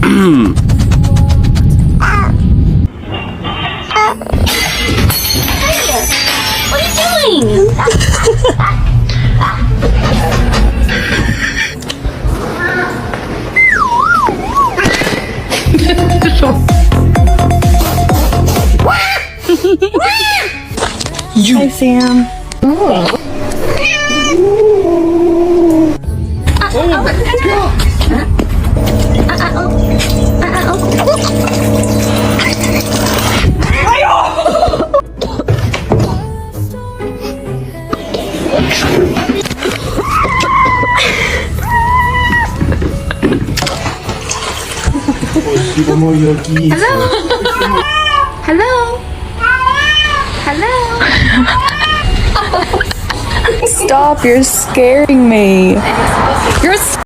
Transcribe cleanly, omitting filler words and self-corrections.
What are you doing? Hi, Sam. Hello? Hello? Stop, you're scaring me. You're